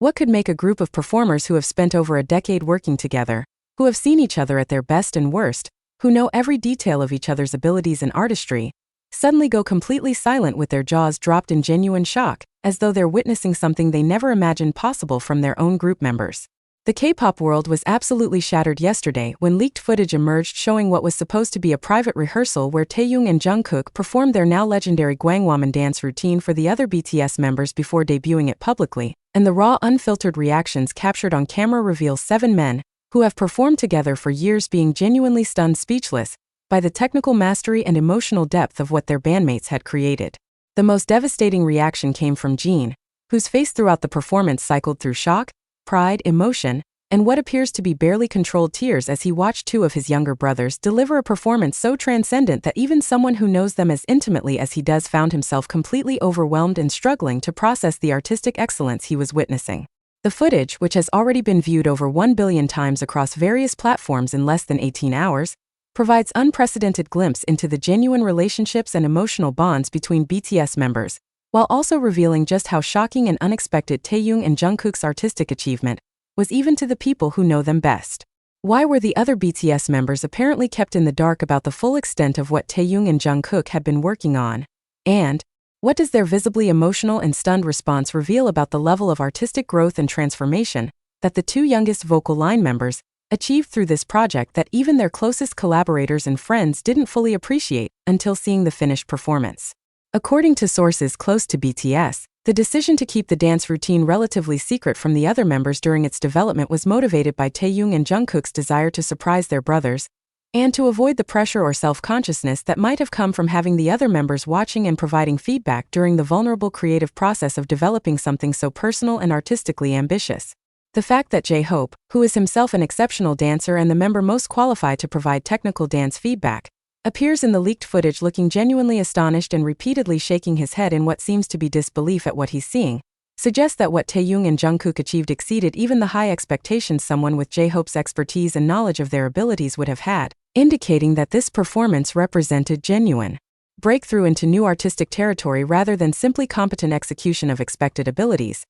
What could make a group of performers who have spent over a decade working together, who have seen each other at their best and worst, who know every detail of each other's abilities and artistry, suddenly go completely silent with their jaws dropped in genuine shock, as though they're witnessing something they never imagined possible from their own group members? The K-pop world was absolutely shattered yesterday when leaked footage emerged showing what was supposed to be a private rehearsal where Taehyung and Jungkook performed their now legendary Gwangwaman dance routine for the other BTS members before debuting it publicly, and the raw, unfiltered reactions captured on camera reveal 7 men, who have performed together for years, being genuinely stunned speechless by the technical mastery and emotional depth of what their bandmates had created. The most devastating reaction came from Jin, whose face throughout the performance cycled through shock, pride, emotion, and what appears to be barely controlled tears as he watched 2 of his younger brothers deliver a performance so transcendent that even someone who knows them as intimately as he does found himself completely overwhelmed and struggling to process the artistic excellence he was witnessing. The footage, which has already been viewed over 1 billion times across various platforms in less than 18 hours, provides unprecedented glimpse into the genuine relationships and emotional bonds between BTS members, while also revealing just how shocking and unexpected Taehyung and Jungkook's artistic achievement was even to the people who know them best. Why were the other BTS members apparently kept in the dark about the full extent of what Taehyung and Jungkook had been working on? And what does their visibly emotional and stunned response reveal about the level of artistic growth and transformation that the 2 youngest vocal line members achieved through this project that even their closest collaborators and friends didn't fully appreciate until seeing the finished performance? According to sources close to BTS, the decision to keep the dance routine relatively secret from the other members during its development was motivated by Taehyung and Jungkook's desire to surprise their brothers, and to avoid the pressure or self-consciousness that might have come from having the other members watching and providing feedback during the vulnerable creative process of developing something so personal and artistically ambitious. The fact that J-Hope, who is himself an exceptional dancer and the member most qualified to provide technical dance feedback, appears in the leaked footage looking genuinely astonished and repeatedly shaking his head in what seems to be disbelief at what he's seeing, suggests that what Taehyung and Jungkook achieved exceeded even the high expectations someone with J-Hope's expertise and knowledge of their abilities would have had, indicating that this performance represented genuine breakthrough into new artistic territory rather than simply competent execution of expected abilities.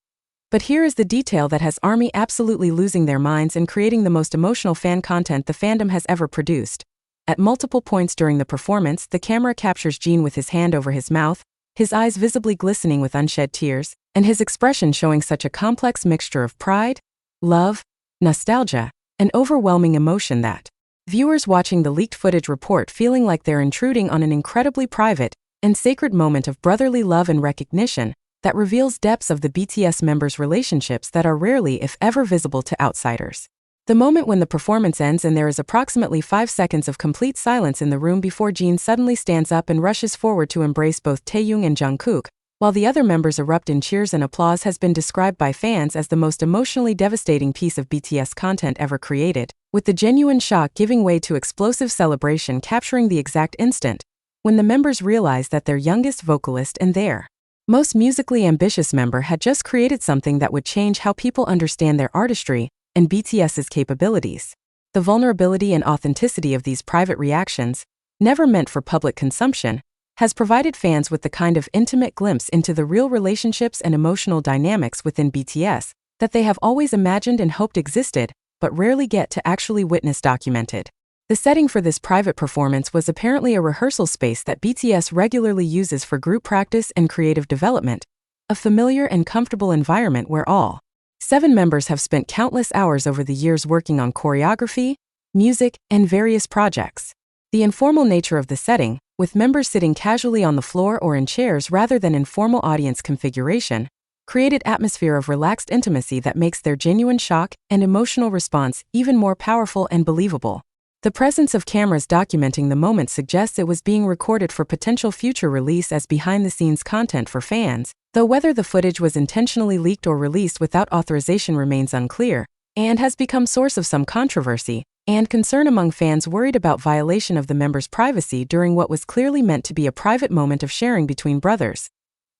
But here is the detail that has ARMY absolutely losing their minds and creating the most emotional fan content the fandom has ever produced. At multiple points during the performance, the camera captures Jin with his hand over his mouth, his eyes visibly glistening with unshed tears, and his expression showing such a complex mixture of pride, love, nostalgia, and overwhelming emotion that viewers watching the leaked footage report feeling like they're intruding on an incredibly private and sacred moment of brotherly love and recognition that reveals depths of the BTS members' relationships that are rarely, if ever, visible to outsiders. The moment when the performance ends and there is approximately 5 seconds of complete silence in the room before Jin suddenly stands up and rushes forward to embrace both Taehyung and Jungkook, while the other members erupt in cheers and applause, has been described by fans as the most emotionally devastating piece of BTS content ever created, with the genuine shock giving way to explosive celebration capturing the exact instant when the members realized that their youngest vocalist and their most musically ambitious member had just created something that would change how people understand their artistry and BTS's capabilities. The vulnerability and authenticity of these private reactions, never meant for public consumption, has provided fans with the kind of intimate glimpse into the real relationships and emotional dynamics within BTS that they have always imagined and hoped existed, but rarely get to actually witness documented. The setting for this private performance was apparently a rehearsal space that BTS regularly uses for group practice and creative development, a familiar and comfortable environment where all 7 members have spent countless hours over the years working on choreography, music, and various projects. The informal nature of the setting, with members sitting casually on the floor or in chairs rather than in formal audience configuration, created atmosphere of relaxed intimacy that makes their genuine shock and emotional response even more powerful and believable. The presence of cameras documenting the moment suggests it was being recorded for potential future release as behind-the-scenes content for fans, though whether the footage was intentionally leaked or released without authorization remains unclear, and has become source of some controversy and concern among fans worried about violation of the members' privacy during what was clearly meant to be a private moment of sharing between brothers.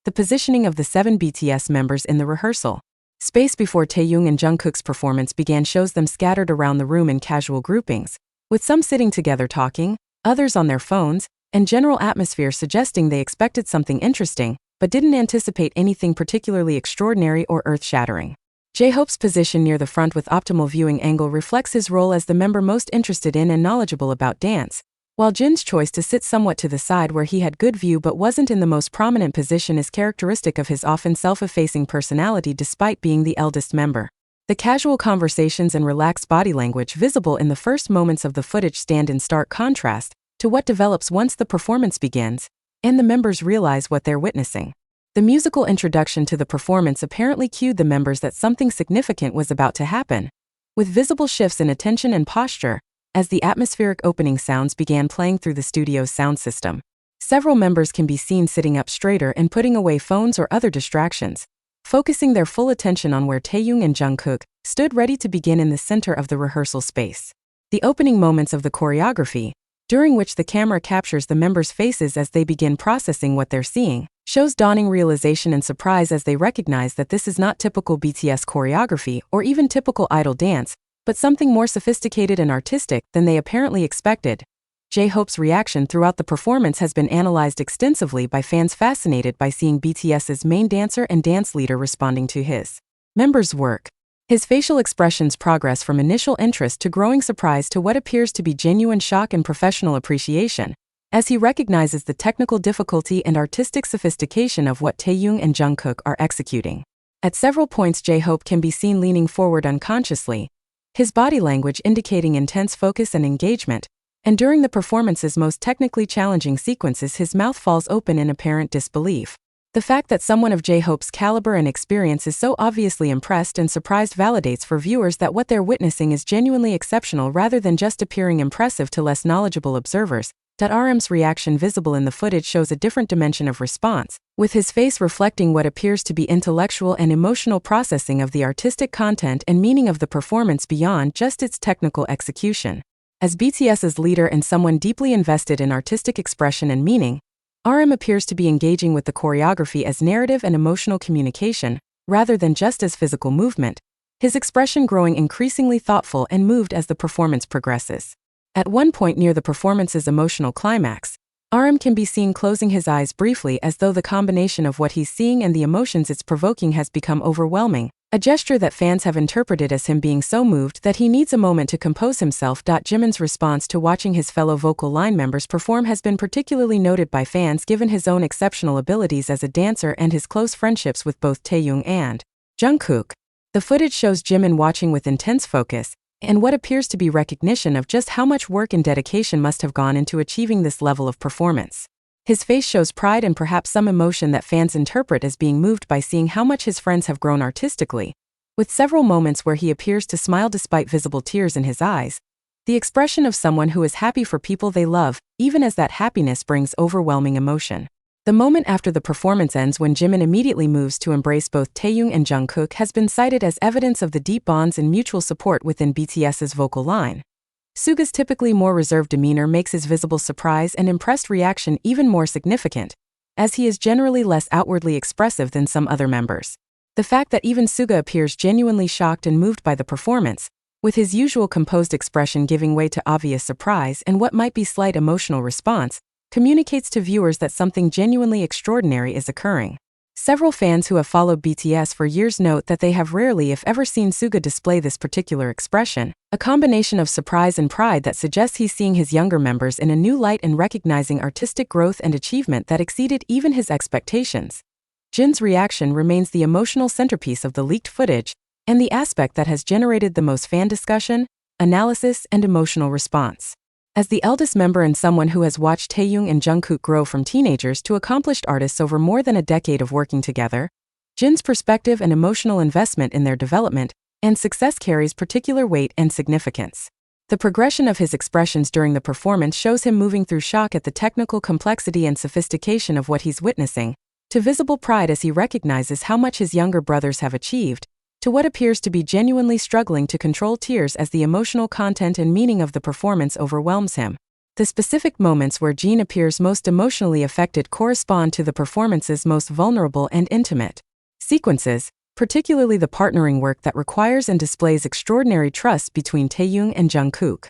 The positioning of the 7 BTS members in the rehearsal space before Taehyung and Jungkook's performance began shows them scattered around the room in casual groupings, with some sitting together talking, others on their phones, and general atmosphere suggesting they expected something interesting, but didn't anticipate anything particularly extraordinary or earth-shattering. J-Hope's position near the front with optimal viewing angle reflects his role as the member most interested in and knowledgeable about dance, while Jin's choice to sit somewhat to the side where he had good view but wasn't in the most prominent position is characteristic of his often self-effacing personality despite being the eldest member. The casual conversations and relaxed body language visible in the first moments of the footage stand in stark contrast to what develops once the performance begins, and the members realize what they're witnessing. The musical introduction to the performance apparently cued the members that something significant was about to happen, with visible shifts in attention and posture, as the atmospheric opening sounds began playing through the studio's sound system. Several members can be seen sitting up straighter and putting away phones or other distractions, focusing their full attention on where Taehyung and Jungkook stood ready to begin in the center of the rehearsal space. The opening moments of the choreography, during which the camera captures the members' faces as they begin processing what they're seeing, shows dawning realization and surprise as they recognize that this is not typical BTS choreography or even typical idol dance, but something more sophisticated and artistic than they apparently expected. J-Hope's reaction throughout the performance has been analyzed extensively by fans fascinated by seeing BTS's main dancer and dance leader responding to his members' work. His facial expressions progress from initial interest to growing surprise to what appears to be genuine shock and professional appreciation, as he recognizes the technical difficulty and artistic sophistication of what Taehyung and Jungkook are executing. At several points, J-Hope can be seen leaning forward unconsciously, his body language indicating intense focus and engagement, and during the performance's most technically challenging sequences his mouth falls open in apparent disbelief. The fact that someone of J-Hope's caliber and experience is so obviously impressed and surprised validates for viewers that what they're witnessing is genuinely exceptional rather than just appearing impressive to less knowledgeable observers. RM's reaction visible in the footage shows a different dimension of response, with his face reflecting what appears to be intellectual and emotional processing of the artistic content and meaning of the performance beyond just its technical execution. As BTS's leader and someone deeply invested in artistic expression and meaning, RM appears to be engaging with the choreography as narrative and emotional communication, rather than just as physical movement, his expression growing increasingly thoughtful and moved as the performance progresses. At one point near the performance's emotional climax, RM can be seen closing his eyes briefly as though the combination of what he's seeing and the emotions it's provoking has become overwhelming, a gesture that fans have interpreted as him being so moved that he needs a moment to compose himself. Jimin's response to watching his fellow vocal line members perform has been particularly noted by fans given his own exceptional abilities as a dancer and his close friendships with both Taehyung and Jungkook. The footage shows Jimin watching with intense focus, and what appears to be recognition of just how much work and dedication must have gone into achieving this level of performance. His face shows pride and perhaps some emotion that fans interpret as being moved by seeing how much his friends have grown artistically, with several moments where he appears to smile despite visible tears in his eyes, the expression of someone who is happy for people they love, even as that happiness brings overwhelming emotion. The moment after the performance ends when Jimin immediately moves to embrace both Taehyung and Jungkook has been cited as evidence of the deep bonds and mutual support within BTS's vocal line. Suga's typically more reserved demeanor makes his visible surprise and impressed reaction even more significant, as he is generally less outwardly expressive than some other members. The fact that even Suga appears genuinely shocked and moved by the performance, with his usual composed expression giving way to obvious surprise and what might be slight emotional response, communicates to viewers that something genuinely extraordinary is occurring. Several fans who have followed BTS for years note that they have rarely if ever seen Suga display this particular expression, a combination of surprise and pride that suggests he's seeing his younger members in a new light and recognizing artistic growth and achievement that exceeded even his expectations. Jin's reaction remains the emotional centerpiece of the leaked footage, and the aspect that has generated the most fan discussion, analysis, and emotional response. As the eldest member and someone who has watched Taehyung and Jungkook grow from teenagers to accomplished artists over more than a decade of working together, Jin's perspective and emotional investment in their development and success carries particular weight and significance. The progression of his expressions during the performance shows him moving through shock at the technical complexity and sophistication of what he's witnessing, to visible pride as he recognizes how much his younger brothers have achieved, to what appears to be genuinely struggling to control tears as the emotional content and meaning of the performance overwhelms him. The specific moments where Jin appears most emotionally affected correspond to the performance's most vulnerable and intimate sequences, particularly the partnering work that requires and displays extraordinary trust between Taehyung and Jungkook.